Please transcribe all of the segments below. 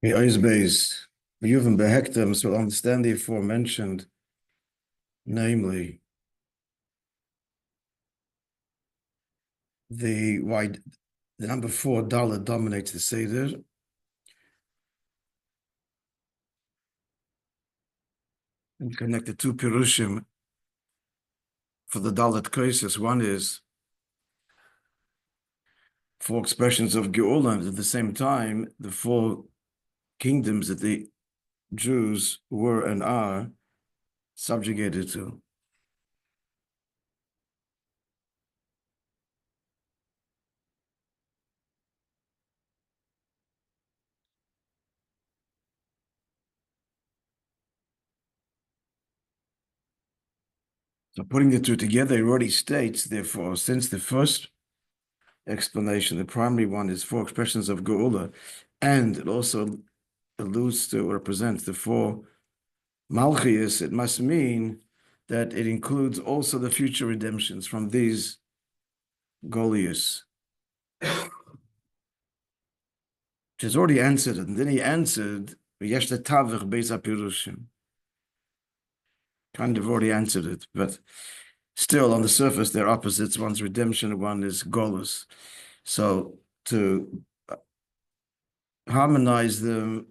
The eyes base, Yuvan Behektim will understand the aforementioned, namely why the number 4 dollar dominates the Seder, and connect the two Pirushim for the Dalet crisis. One is 4 expressions of Geula, and at the same time, the 4 kingdoms that the Jews were and are subjugated to. So putting the two together, it already states, therefore, since the first explanation, the primary one is 4 expressions of Geula, and it also alludes to or represents the 4 Malchias, it must mean that it includes also the future redemptions from these Goliaths. Which has already answered it, and then he answered, Yesh Tavich Beis HaPirushim. Kind of already answered it, but still on the surface they're opposites. One's redemption, one is Golus. So to harmonize them,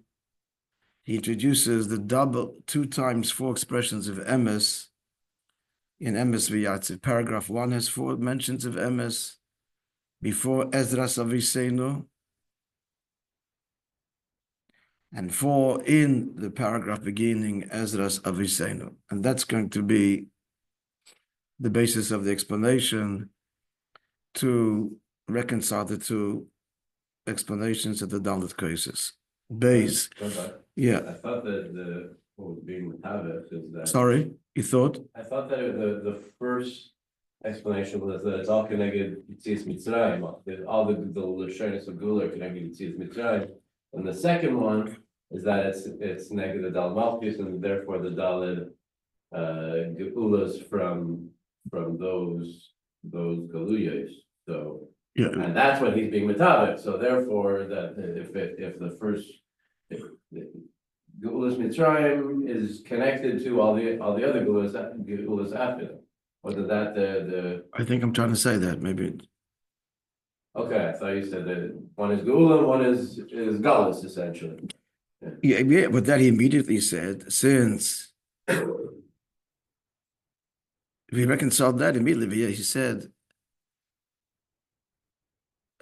he introduces the double 2 times 4 expressions of emes in emes v'yatziv. Paragraph 1 has 4 mentions of emes before Ezras Aviseinu, and 4 in the paragraph beginning Ezras Aviseinu. And that's going to be the basis of the explanation to reconcile the 2 explanations of the Dalet cases. Base. Yeah. I thought that what was being Metavis is that. Sorry, you thought? I thought that the first explanation was that it's all connected Yitzias Mitzrayim, all the Lashonos of Gula are connected Yitzias Mitzrayim, and the second one is that it's negative the Dal Malchus, and therefore the Daled Geulas from those Galuyos. So Yeah. and that's what he's being Metavis. So therefore, that if the first Geulas Mitzrayim is connected to all the other Geulas after them. Whether that the I think I'm trying to say that, maybe. okay, I thought you said that one is Geula and one is Galus essentially. Yeah, but that he immediately said, since if he reconciled that immediately, he said,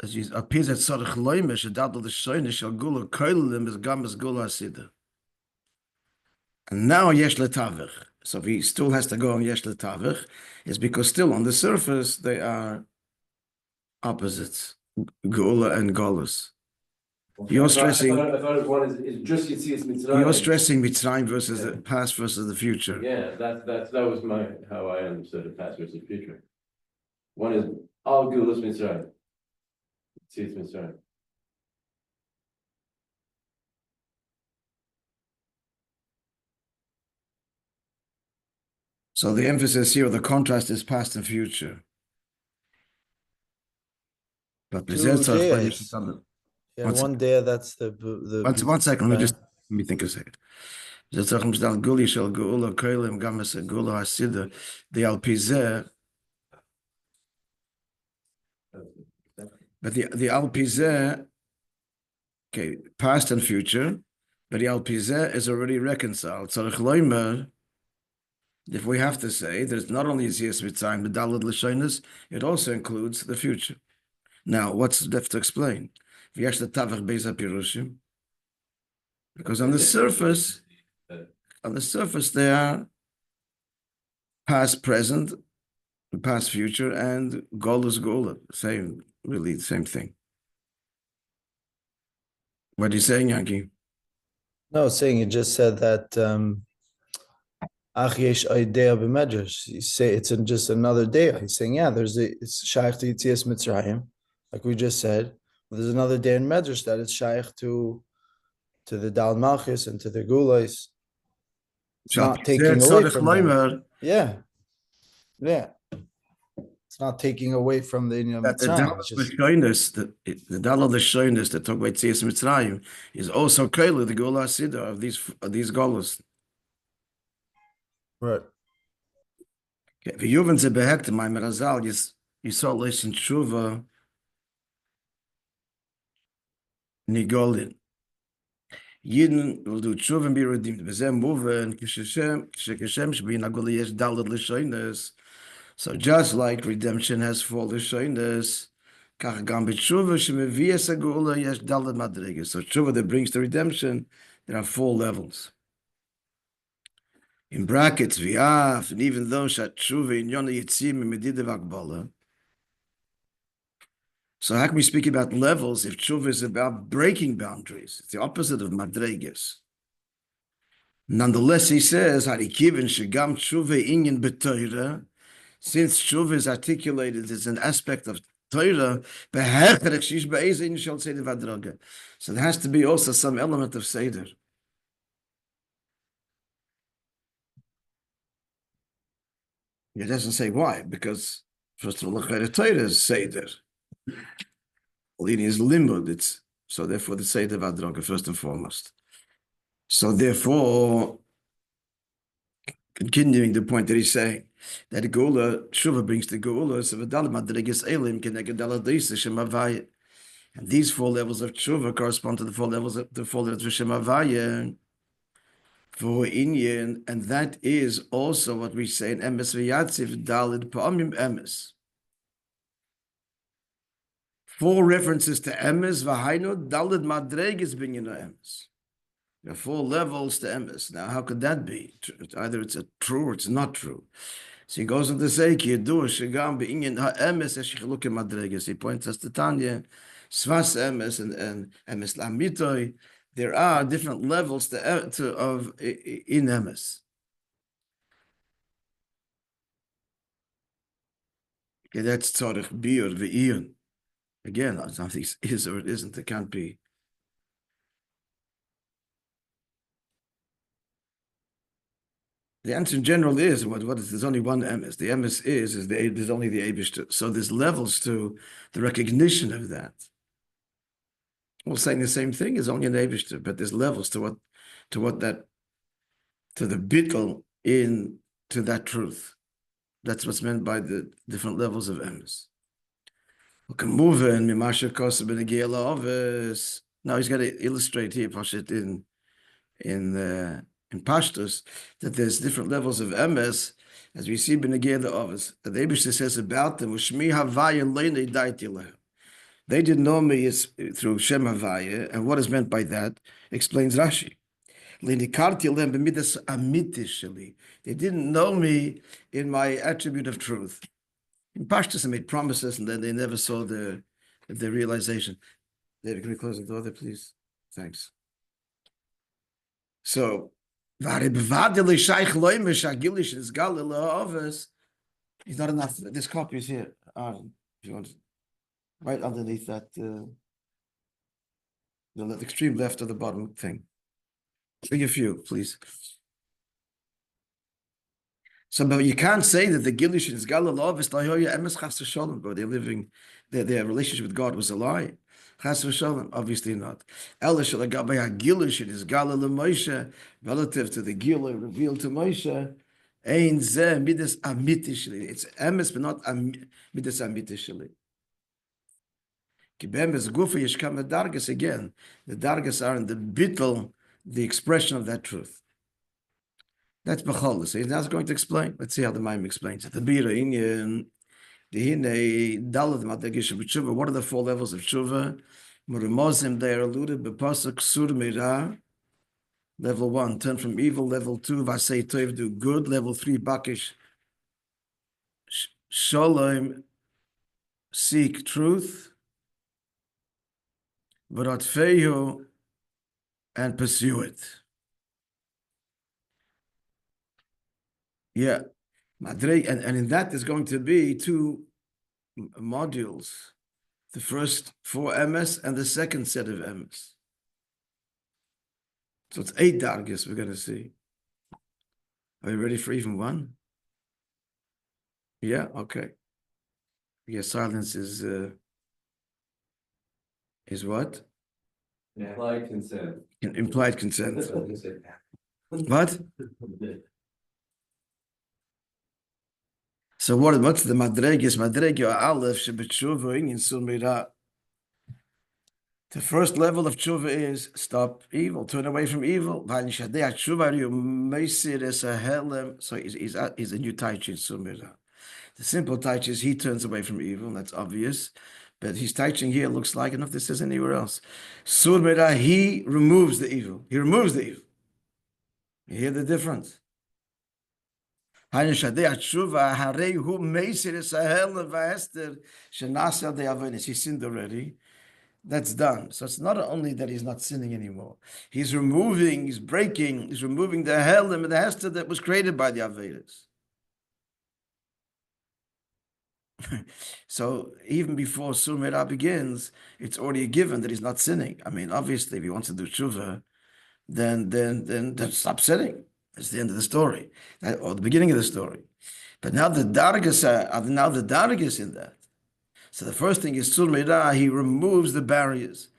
as he appears at Sarach Loimish, a double the Shoinish, shall Gula Koilim is Gamas Gula Asida. And now Yesh Letavich. So if he still has to go on Yesh Letavich, it's because still on the surface they are opposites, Gula and Golus. You're stressing. I thought one is just Yitzias Mitzrayim. You're stressing Mitzrayim versus the past versus the future. Yeah, that was how I understood the past versus the future. One is all Geulas Mitzrayim. Yitzias Mitzrayim. So the emphasis here, the contrast is past and future. But one day that's the one second, let me think a second. But the Alpizeh, okay, past and future, but the Alpizeh is already reconciled. So if we have to say that it's not only Yitzias Mitzrayim, the Daled Lashonos, it also includes the future. Now, what's left to explain? Because on the surface, they are past, present, past, future, and Golus Gola. Same, really, the same thing. What are you saying, Yankee? No, saying you just said that Yesh Idea b'Medrash. You say it's just another day. He's saying, yeah, it's Shaykh to Yitzias Mitzrayim, like we just said. There's another day in Medrash that it's Shaykh to the Dal Malchus and to the Gulais. It's not taking away from them. Yeah. It's not taking away from the Inyan That the Mitzrayim. Dalad It's just L'shoinus, the Dalad L'shoinus that talk about Tzias Mitzrayim is also Keilu, the Gula Asida of these Golas. right. V'yuven ze behekta my merazal yisol leishin tshuva nigolin. Yidden will do tshuva and be redeemed. V'zem muven k'sheshem shbein agoli yesh dalad l'shoinus. So just like redemption has four l'shoinus, kach gam b'tshuva shemevias agula yesh dalad madregas. So tshuva that brings the redemption, there are four levels. In brackets, v'af, and even though shat tshuva in yona yitzim and medida v'akbala. So how can we speak about levels if tshuva is about breaking boundaries? It's the opposite of madregas. Nonetheless, he says, harikivin shegam tshuva inyan b'toira, since tshuva is articulated as an aspect of Torah, so there has to be also some element of seder. It doesn't say why, because first of all, the Torah is seder. Lini is limud. So therefore the seder vadroga first and foremost. So therefore, continuing the point that he's saying, that the Geula, Tshuva brings the Geula, so v'dal madreges elim k'neged daladis shemavaya. And these four levels of Tshuva correspond to the four levels of Shemavaya for Inyan, and that is also what we say in Emes v'yatziv dalid pa'amim Emes. Four references to Emes v'hainu dalid madreges binyana Emes. There are four levels to Emes. Now, how could that be? Either it's true or it's not true. So he goes on to say, he points us to Tanya, Svas Emes and Emes Lamitoi. There are different levels in Emes. Okay, that's Tzorich Biur V'iyun. Again, something is or it isn't, it can't be. The answer in general is what is there's only one emes. The emes is there's only the Eibishter. So there's levels to the recognition of that. We're saying the same thing is only an Eibishter, but there's levels to the bittul in to that truth. That's what's meant by the different levels of emes. We can move in Mimasha Kosa Benegela Ovis. Now he's got to illustrate here, Pashit in Pashtus, that there's different levels of emes, as we see Benegela Ovis. The Eibishter says about them, Shmi Havaya Leine Daiti Lehem. They didn't know me is through Shem Havaya, and what is meant by that explains Rashi. They didn't know me in my attribute of truth. In Pashtus, I made promises, and then they never saw the realization. David, can we close the door there, please? Thanks. So, he's not enough. This copy is here. If you want, right underneath that, the extreme left of the bottom thing. Bring a few, please. So, but you can't say that the Gilish is Galilov is Emes Chas V'Sholem, but they're living, their relationship with God was a lie. Chas V'Sholem, obviously not. Elish Lagabay Gilish is Galil Moishe, relative to the Gilui revealed to Moishe. Ein Zeh Midas Amitishli. It's Emes, but not Midas Amitishli. Kibem is Gufa Yishkam the Dargas again. The Dargas are in the bittul, the expression of that truth. That's B'chol. So he's now going to explain. Let's see how the Maim explains it. The Bira Inyan, the Hine, Dalad Matagish B'Tshuva. What are the four levels of Tshuva? Murimozim, they are alluded, B'Pasuk Sur Mirah. Level 1, turn from evil. Level 2, Vasei Tov, do good. Level 3, Bakish Shalom, seek truth. V'Ratfehu, and pursue it. Yeah, and in that there's going to be two modules. The first 4 MS and the second set of MS. So it's 8 dargis we're going to see. Are you ready for even one? Yeah, okay. Your silence is what? Implied consent. Implied consent. What? So what's the madregis? Madregio aleph shebetshuva in sumira. The first level of tshuva is stop evil, turn away from evil. So he's a new taich in sumira. The simple taich is he turns away from evil, that's obvious. But his taiching here looks like, enough this says anywhere else. Surmira, he removes the evil. He removes the evil. You hear the difference? He's sinned already. That's done. So it's not only that he's not sinning anymore. He's removing the helim and the hester that was created by the Avedas. So even before Surmira begins, it's already a given that he's not sinning. I mean, obviously, if he wants to do tshuva, then stop sinning. That's the end of the story, or the beginning of the story. But now the dargas in that. So the first thing is Surmira, he removes the barriers.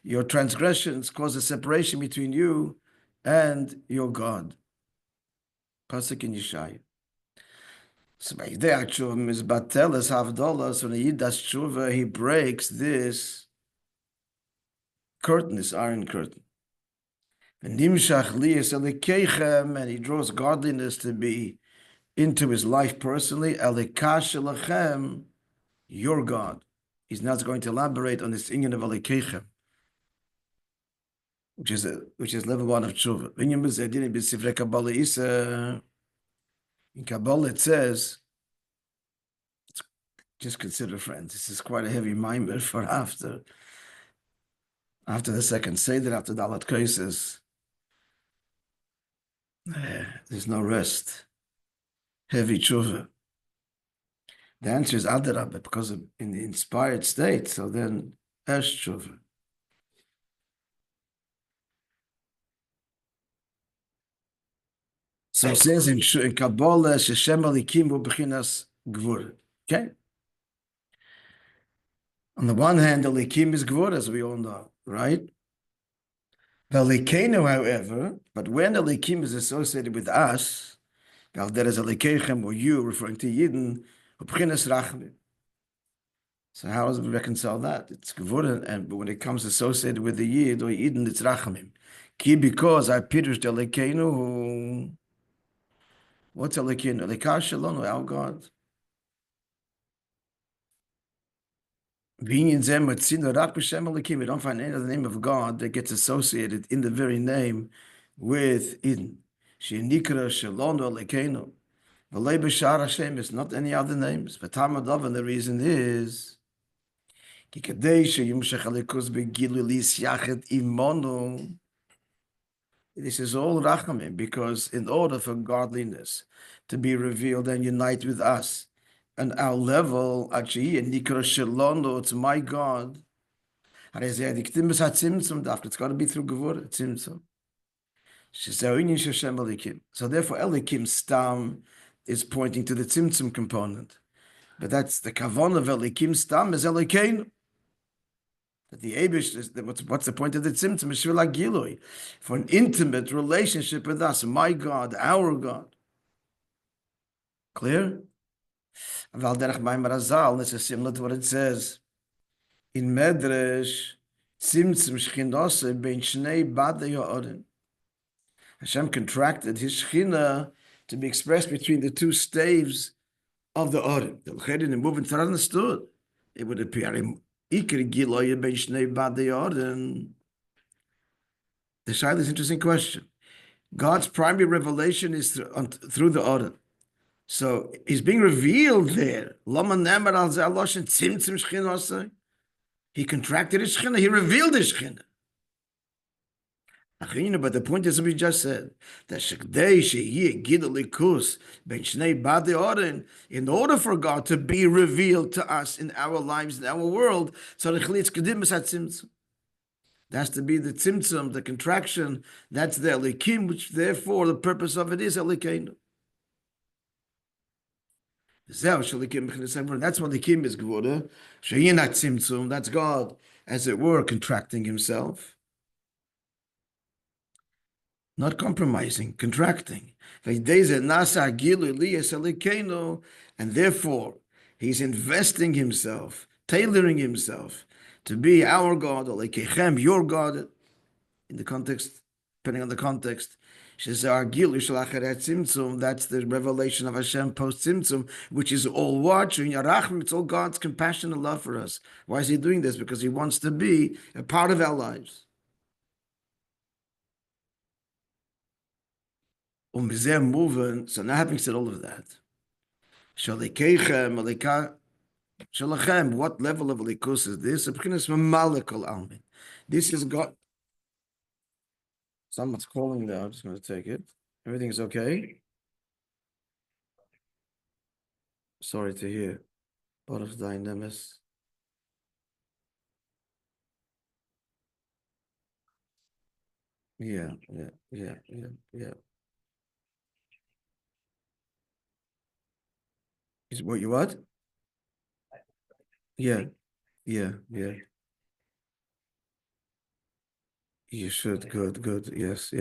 Your transgressions cause a separation between you and your God. Pasuk in Yeshaya. So by that tshuva is bateles havdolas. When he does tshuva, he breaks this curtain, this iron curtain. And he draws godliness to be into his life personally. Your God. He's not going to elaborate on this inyan of alikechem, which is level one of tshuva. In Kabbalah it says, just consider, friends, this is quite a heavy mimer for after the second Seder, after Dalat Kaises. There's no rest. Heavy tshuva. The answer is Adarabah, because in the inspired state, so then Esh tshuva. So it says in Kabbalah, Sheshem Alikim hu b'chinas gvura. Okay? On the one hand, Alikim is gvura, as we all know, right? The Alikenu, however, but when Alikim is associated with us, there is Alikechem, or you, referring to Yidden, hu b'chinas rachmim. So how does we reconcile that? It's gvura, but when it comes associated with the Yid or Yidden, it's rachmim. Ki, because I pirush the Alikenu who... What's Elikinu? Elikar Shalom, our God. We don't find any other name of God that gets associated in the very name with Eden. Shenikra Shalom Elikenu. V'lei b'shar Hashem is not any other names. But Tamadov, and the reason is this is all rachamim, because in order for godliness to be revealed and unite with us, and our level, actually, it's my God. It's got to be through Gevurah, Tzimtzum. So therefore, Elikim Stam is pointing to the Tzimtzum component. But that's the Kavon of Elikim Stam is Elikeinu. That the Abish is, what's the point of the Tzimtzum? Shvila Gilui, for an intimate relationship with us, my God, our God. Clear? This is similar to what it says in Medrash. Tzimtzum Shchinose bein Shnei Badei Ha'orim. Hashem contracted his Shechina to be expressed between the two staves of the Orim. The L'chedin and moving to understood. It would appear the Shaila is an interesting question. God's primary revelation is through the Orim. So he's being revealed there. He contracted his Shechina, he revealed his Shechina. But the point is what we just said, that in order for God to be revealed to us in our lives, in our world, so there has to be the tzimtzum, the contraction, that's the elikim, which therefore the purpose of it is elikeinu. That's what the kim is geworden. That's God, as it were, contracting himself. Not compromising, contracting. And therefore, he's investing himself, tailoring himself to be our God, or like your God, in the context, depending on the context. That's the revelation of Hashem post Tzimtzum, which is all watching. It's all God's compassion and love for us. Why is he doing this? Because he wants to be a part of our lives. So now having said all of that, what level of likus is this? This is God. Someone's calling now. I'm just going to take it. Everything's okay? Sorry to hear. Baruch Dayanemes. Yeah. Is what you what? Yeah. You should. Good. Yes.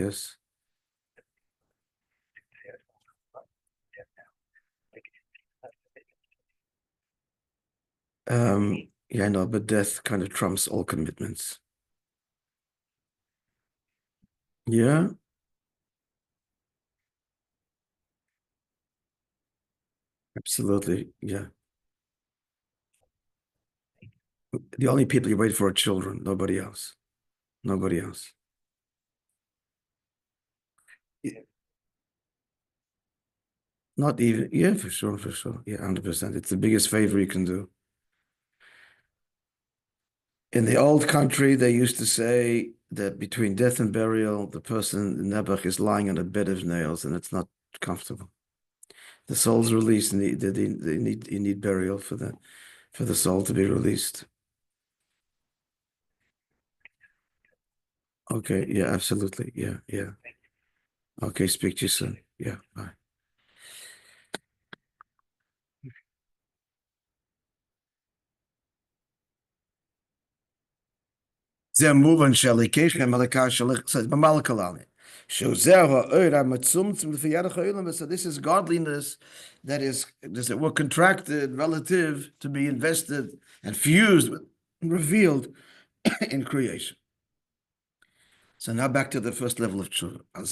Yeah, I know, but death kind of trumps all commitments. Yeah. Absolutely. Yeah. The only people you wait for are children, nobody else. Yeah. Not even, yeah, for sure. Yeah, 100%. It's the biggest favor you can do. In the old country, they used to say that between death and burial, the person in Nebuch is lying on a bed of nails, and it's not comfortable. The soul's released, and you need burial for the soul to be released. Okay, yeah, absolutely. Yeah. Okay, speak to you soon. Yeah, bye. זה מובן שהליקייכם מלכה שלך, במלכה לנו. שזהו האור המצומצם לפי ידך העולם, so this is godliness that is, as it were, contracted relative to be invested and fused, revealed in creation. So now back to the first level of tshuva. What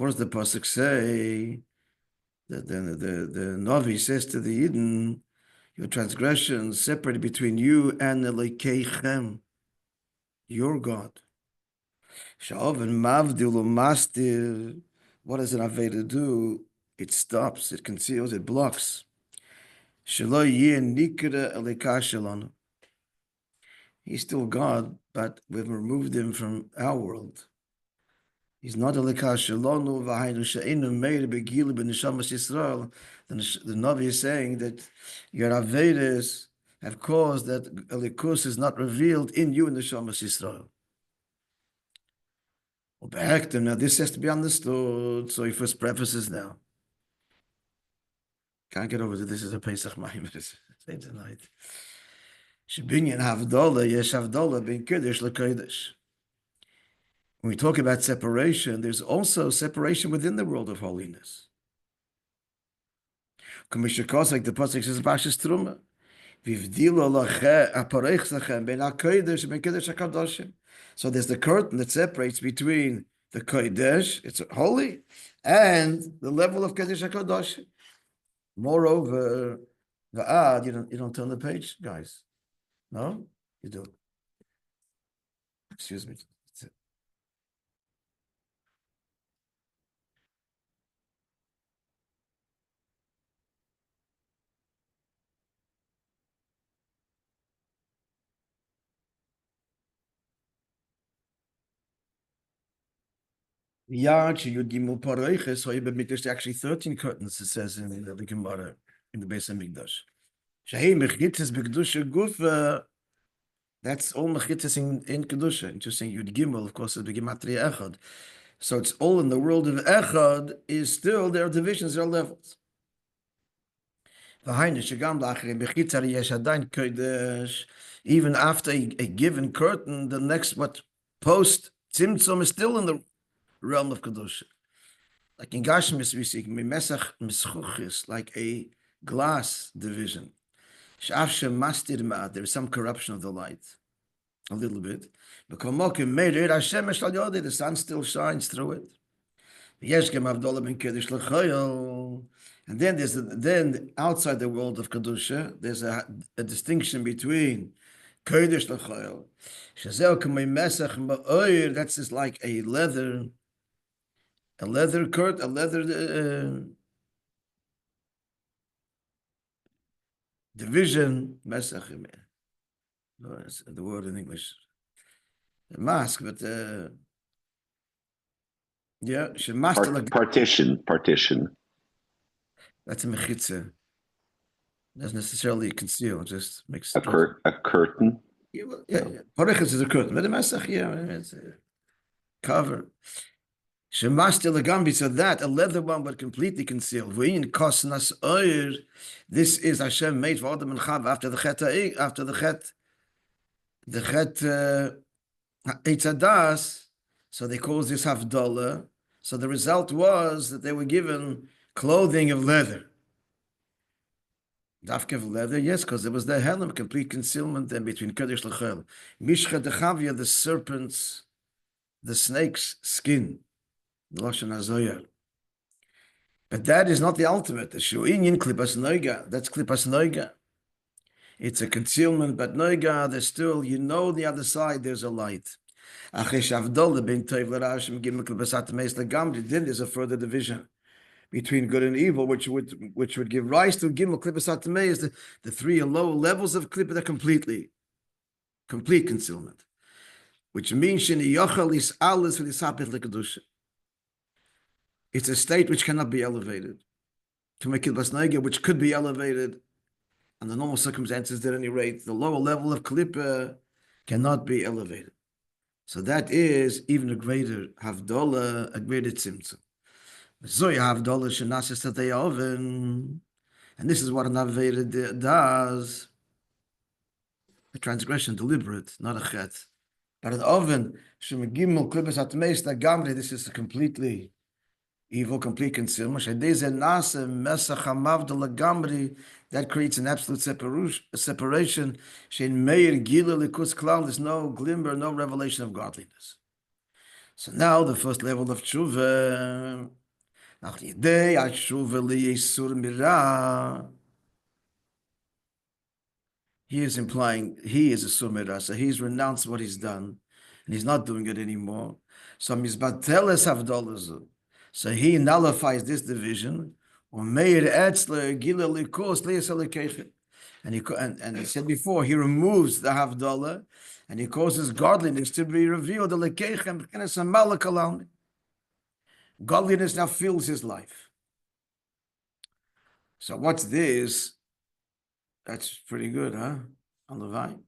does the pasuk say? The Navi says to the Yidden, your transgressions separated between you and Elokeichem, your God. Sha'oven mavdil u'mastir. What does an Aveda do? It stops, it conceals, it blocks. Shelo yeh nikra Elokah shelanu. He's still God, but we've removed him from our world. He's not Elokah shelanu v'hainu she'enu meir begilu b'neshamas Yisrael. The Navi is saying that your Avedas have caused that Elikus is not revealed in you in the Neshamas Yisrael. Now this has to be understood, so he first prefaces now. Can't get over that this is a Pesach Maimon. Say tonight. Shebinyan Havdalah, Yesh Havdalah, Ben Kiddush LeKodesh. When we talk about separation, there's also separation within the world of holiness. Like the pasuk says, Bashas Truma. So there's the curtain that separates between the Kodesh, it's holy, and the level of Kodesh HaKadosh. Moreover, you don't turn the page, guys. No? You do. Excuse me. There's actually 13 curtains, it says in the Gemara, in the Beis HaMikdash. That's all mechitzes in Kedusha. Interesting, Yud Gimel, of course, is the Gematria Echad. So it's all in the world of Echad is still, there are divisions, there are levels. Even after a given curtain, the next post Tzimtzum is still in the realm of Kedusha. Like in Gashmis, we see Mimesach Mischuchis, like a glass division. There is some corruption of the light, a little bit. The sun still shines through it. And then then outside the world of Kedusha, there's a distinction between Kodesh L'Chayil. That's just like a leather curtain, a leather division. Mesach, that's the word in English. A mask, but yeah, partition. That's a mechitza. Doesn't necessarily conceal, just makes A curtain. Yeah, well, yeah. Parechas is a curtain, but the Masach, yeah, it's a cover. Shemastil Agambi, so that a leather one but completely concealed. Kosnas Oir, this is Hashem made for Adam and Chava after the Chet Eitzadas, so they call this Havdalah. So the result was that they were given clothing of leather. Dafke of leather, yes, because it was the helm, complete concealment then between Kodesh L'Chel. Mishcha Dechavia, the serpent's, the snake's skin, the Lashon HaZoyar. But that is not the ultimate. The Shu'inyin Klipas Noiga, that's Klipas Noiga. It's a concealment, but Noiga, there's still, the other side, there's a light. Then there's a further division between good and evil, which would give rise to Gimel Klipas Hatamei, is the three lower levels of Klipa that complete concealment, which means it's a state which cannot be elevated. To make Klipas Neiga, which could be elevated under normal circumstances at any rate, the lower level of Klipa cannot be elevated. So that is even a greater Havdalah, a greater Tzimtzum. And this is what an Aveda does. A transgression, deliberate, not a chet. But an oven, this is a completely evil, complete concealment. That creates an absolute separation. There's no glimmer, no revelation of godliness. So now the first level of tshuva, he is implying he is a sumira, so he's renounced what he's done, and he's not doing it anymore. So so he nullifies this division. And he said before, he removes the Havdalah, and he causes godliness to be revealed. Godliness now fills his life. So what's this? That's pretty good, huh? On the vine.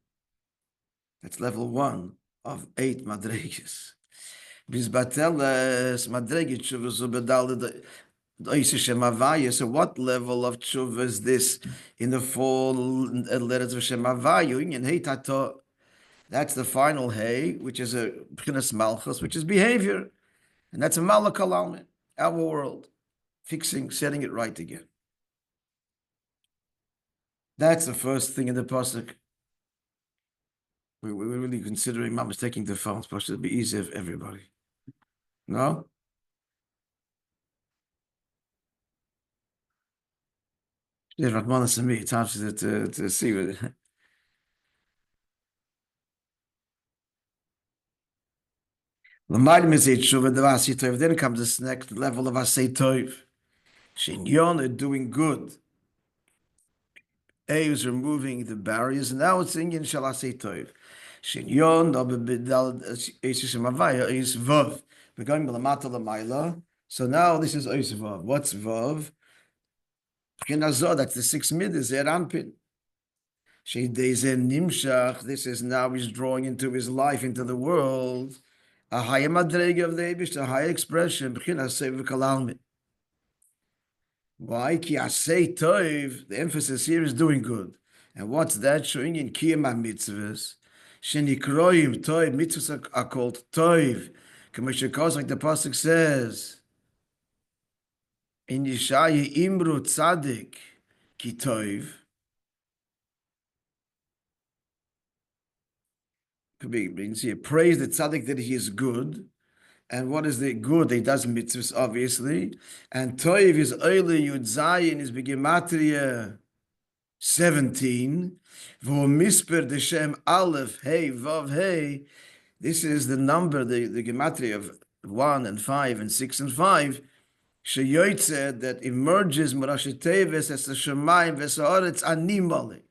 That's level 1 of 8 madreges. So what level of tshuva is this in the 4 letters of Shemavayu? That's the final hay, which is a B'chinas Malchus, which is behavior. And that's a Malach Alalmin, our world, setting it right again. That's the first thing in the pasuk. We're really considering Mama's taking the phones, but it'll be easier for everybody. No? There's Ratmanas and me. It's hard to see with it. Then comes this next level of Asay Tov. Shinyon doing good. A is removing the barriers, and now it's Inyan Shal Asay Tov. Shinyon is Vav. We're going B'lamata L'mayla. So now this is Ois Vav. What's Vav? That's the 6 midas, Eranpin. This is now he's drawing into his life, into the world. a higher madrega of the Eibush, a higher expression, b'chinas sev kalalmin. Why? Ki asay toiv, the emphasis here is doing good. And what's that? Showing in kiyam mitzvahs. Shenikroim toiv, mitzvahs are called toiv. K'moshe like the pasuk says, in Yeshaya imru tzadik ki toiv. Means here, praise the tzaddik that he is good. And what is the good? He does mitzvahs, obviously. And toiv is early yud zayin is begematria 17. V'hu misper deshem aleph hey vav hey. This is the number, the gematria of 1 and 5 and 6 and 5. Sheyoytze that emerges Marashi Teves as the Shemayim v'Sa'aretz Ani Mole.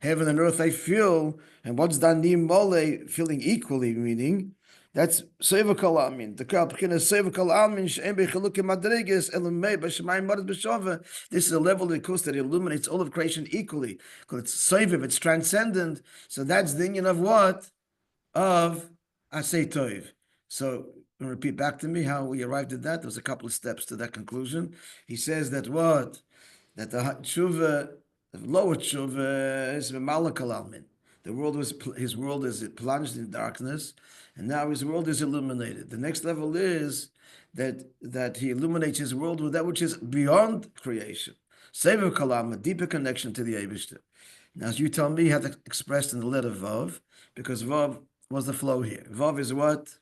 Heaven and earth I feel, and what's the Ani Mole feeling equally? Meaning that's Seva Kol Amin. The Kalpchina Seva Kol Amin She'em Bechalukim Madriges Elamei B'Shemayim Marat B'Shava. This is a level of the course that illuminates all of creation equally. Because it's Seva, it's transcendent. So that's the union of what? Of Asay Toiv. So repeat back to me how we arrived at that. There's a couple of steps to that conclusion. He says that what? That the tshuva, the lower tshuva is Malakal Almin. The world was, his world is plunged in darkness, and now his world is illuminated. The next level is that he illuminates his world with that which is beyond creation. Sever Kalam, a deeper connection to the Eibishter. Now, as you tell me, how to expressed in the letter Vav, because Vav was the flow here. Vav is what?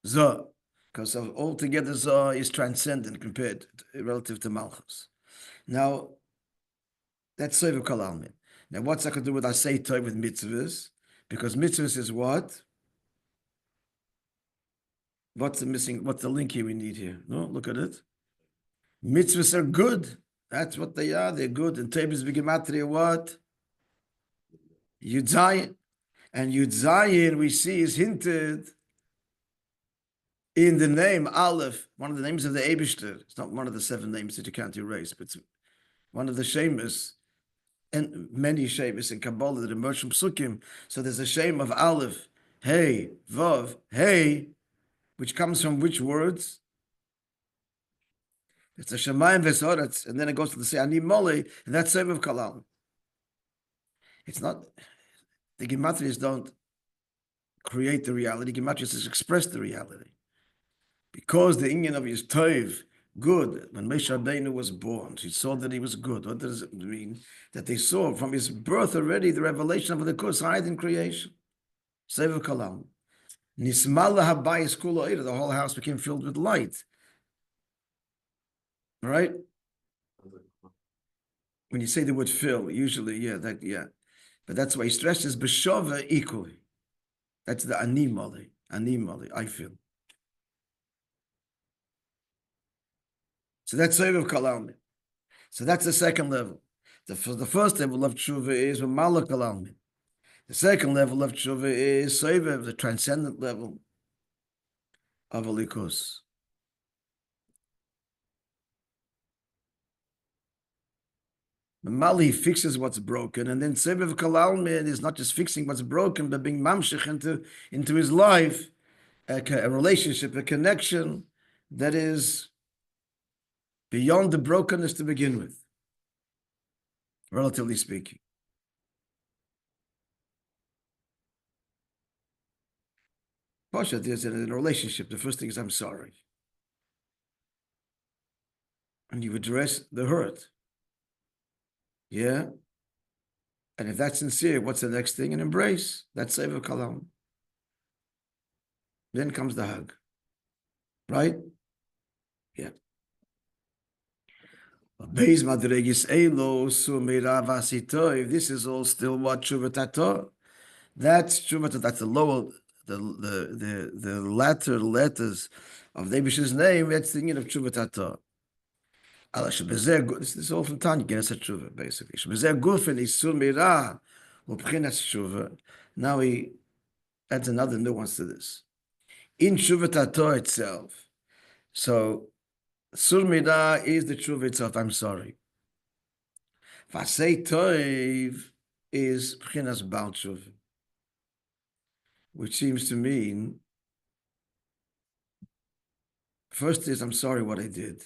Zah, because altogether Zah is transcendent compared relative to Malchus. Now, that's Sefer Kalalmin. Now, what's that going to do with Asay Toiv with mitzvahs? Because mitzvahs is what? What's the link here we need here? No, look at it. Mitzvahs are good. That's what they are. They're good. And Toiv is Gematria what? Yud Zayin. And Yud Zayin we see is hinted in the name Aleph, one of the names of the Eibishter. It's not one of the 7 names that you can't erase, but it's one of the Shemus, and many Shemus in Kabbalah that emerge from Psukim. So there's a Shem of Aleph, Hey, Vav, Hey, which comes from which words? It's a Shemayim Vesoretz, and then it goes to the say Ani Mole, and that's Sev of Kalal. It's not, the Gematrias don't create the reality, Gematrias just express the reality. Because the Inyan of his Toiv, good, when Moishe Rabbeinu was born, she saw that he was good. What does it mean? That they saw from his birth already the revelation of the Kos higher than creation. Sefer Kalam. Nismala habayis kula eira, the whole house became filled with light. Right? When you say the word fill, usually, yeah. But that's why he stresses b'shova equally. That's the ani mali, I feel. So that's Sefer Kalalmin. So that's the second level. The first level of tshuva is Malak Kalalmin. The second level of tshuva is Sefer, the transcendent level of Alikus. Mali fixes what's broken, and then Sefer Kalalmin is not just fixing what's broken, but being mamshich into his life, a relationship, a connection that is beyond the brokenness to begin with, relatively speaking. Pasha, there's in a relationship, the first thing is I'm sorry. And you address the hurt. Yeah? And if that's sincere, what's the next thing? An embrace. That's Sefer Kalam. Then comes the hug. Right? Yeah. This is all still what Tshuva. That's Tshuva. That's the lower, the latter letters of the Eibishter's name. That's the meaning of Tshuva. This is all from Tanya. Get us a Tshuva, basically. Now he adds another nuance to this. In Tshuva itself, so Sur Midah is the tshuva itself. I'm sorry. Vasei Toiv is Pchinas Baal Tshuva. which seems to mean first is I'm sorry what I did.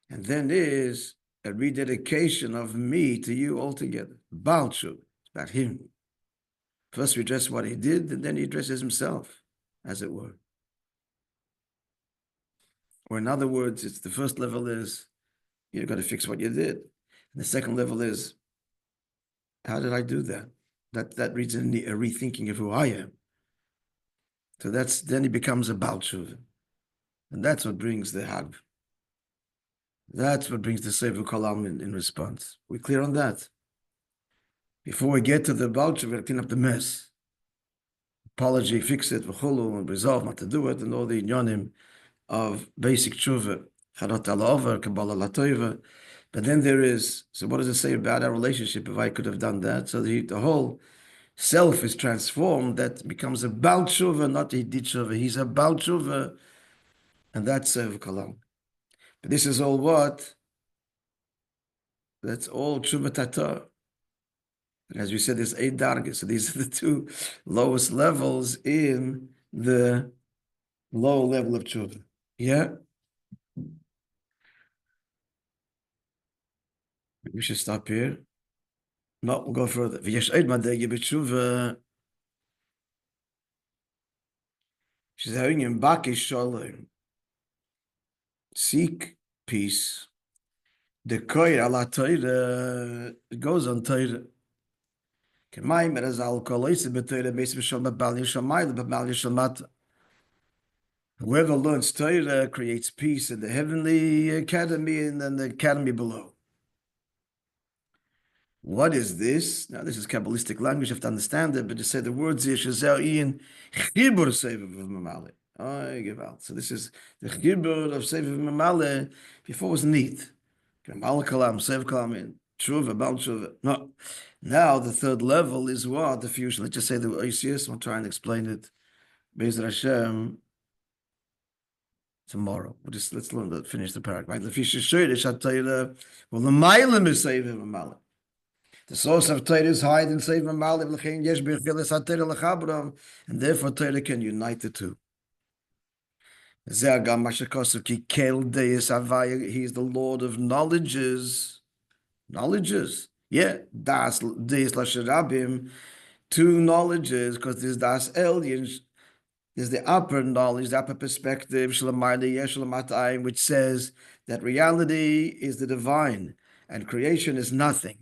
And then is a rededication of me to you altogether. Baal Tshuva, it's about him. First we address what he did, and then he addresses himself, as it were. Or in other words, it's the first level is you've got to fix what you did. And the second level is, how did I do that? That reads in a rethinking of who I am. So then he becomes a Baal Tshuva. And that's what brings the Hag. That's what brings the Sefer Kolam in response. We clear on that? Before we get to the Baal Tshuva, we clean up the mess. Apology, fix it, v'chulu, and resolve not to do it, and all the inyonim of basic tshuva, charot al-over, kabbalah la-toiva. But then there is, so what does it say about our relationship if I could have done that? So the whole self is transformed, that becomes a Baal Tshuva, not a Hidit Tshuva. He's a Baal Tshuva, and that's Sefer Kolam. But this is all what? That's all Tshuva Tata. And as we said, there's 8 dargas. So these are the 2 lowest levels in the low level of Tshuva. Yeah? We should stop here. No, we'll go further. V'yesh eid madegi b'tshuva. She's having in Baki Shalom. Seek peace. The koir ala Torah goes on Torah. K'mayim erazal koloise b'Torah beis b'shal b'bal yishamayla b'bal yishamata. Whoever learns Torah creates peace in the heavenly academy and then the academy below. What is this? Now, this is Kabbalistic language. You have to understand it, but to say the words here, Shazel Chibur Sefer Mamale. I give out. So this is the Chibur of Sefer Mamale. Before it was neat. Kamal Kalam, Sefer Kalam, Tshuva, Baal Tshuva. No. Now the third level is what? The fusion. Let's just say the OCS. I'll try and explain it. Be'ezrat Hashem. Tomorrow. Let's learn finish the paragraph. Right? The Fisher Shirish HaTorah. Well, the Mailim is Sefer Mamale. The source of Torah is hide in Sefer Mamale, and therefore Torah can unite the 2. He is the Lord of knowledges. Knowledges. Yeah, das lasherabim, 2 knowledges, because there's das elyon, there's the upper knowledge, the upper perspective, which says that reality is the divine and creation is nothing.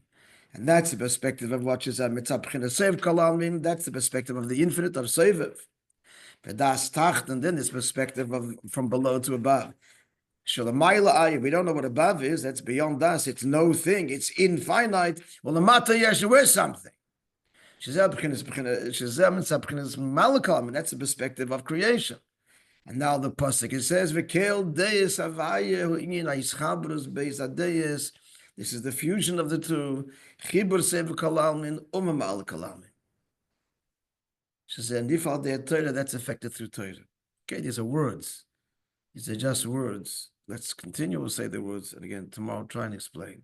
And that's the perspective of what is mitzvah Sev Kalamim. That's the perspective of the infinite of Seviv. But das tacht, and then this perspective of from below to above. We don't know what above is. That's beyond us. It's no thing. It's infinite. Well, the mata yeshu is something. And that's the perspective of creation. And now the pasuk, it says, "V'kel deis avaya hu'inyin ha'ischabrus beis adeis." This is the fusion of the 2. Chibur Sefer Kalalmin, Umamal Kalalmin. She said, Nifal de Torah, that's affected through Torah. Okay, these are words. These are just words. Let's continue, we'll say the words. And again, tomorrow I'll try and explain.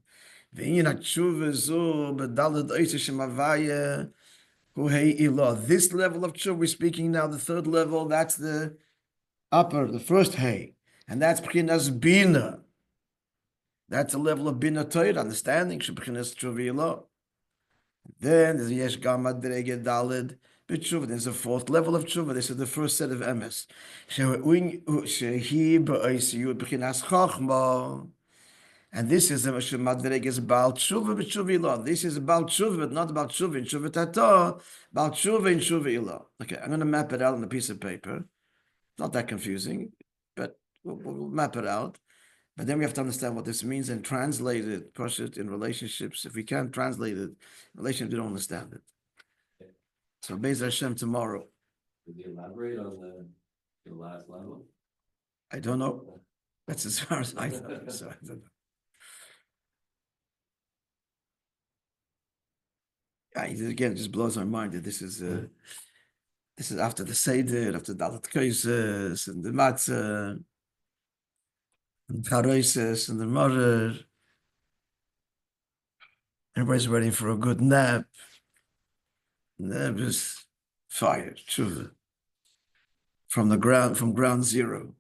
This level of tshuva, we're speaking now, the third level, that's the upper, the first hay. And that's B'chinas Bina. That's a level of Bina Torah, understanding. Then there's Yesh Gama Drege Daled B'tshuva. There's a 4th level of tshuva. This is the first set of MS. And this is a Madreges Baal Tshuva B'tshuva Ilah. This is about tshuva, but not about tshuva in tshuva tata, about tshuva in tshuva ilah. Okay, I'm going to map it out on a piece of paper. Not that confusing, but we'll map it out. But then we have to understand what this means and translate it, push it in relationships. If we can't translate it, relationships, we don't understand it. So Be'ez Hashem tomorrow. Could you elaborate on the last level? I don't know. That's as far as I know. So I don't know. Again, it just blows my mind that this is after the Seder, after the Dalat Koises, and the Matzah, and the Charoises, and the Morer. Everybody's waiting for a good nap. fire, tshuva, from ground zero.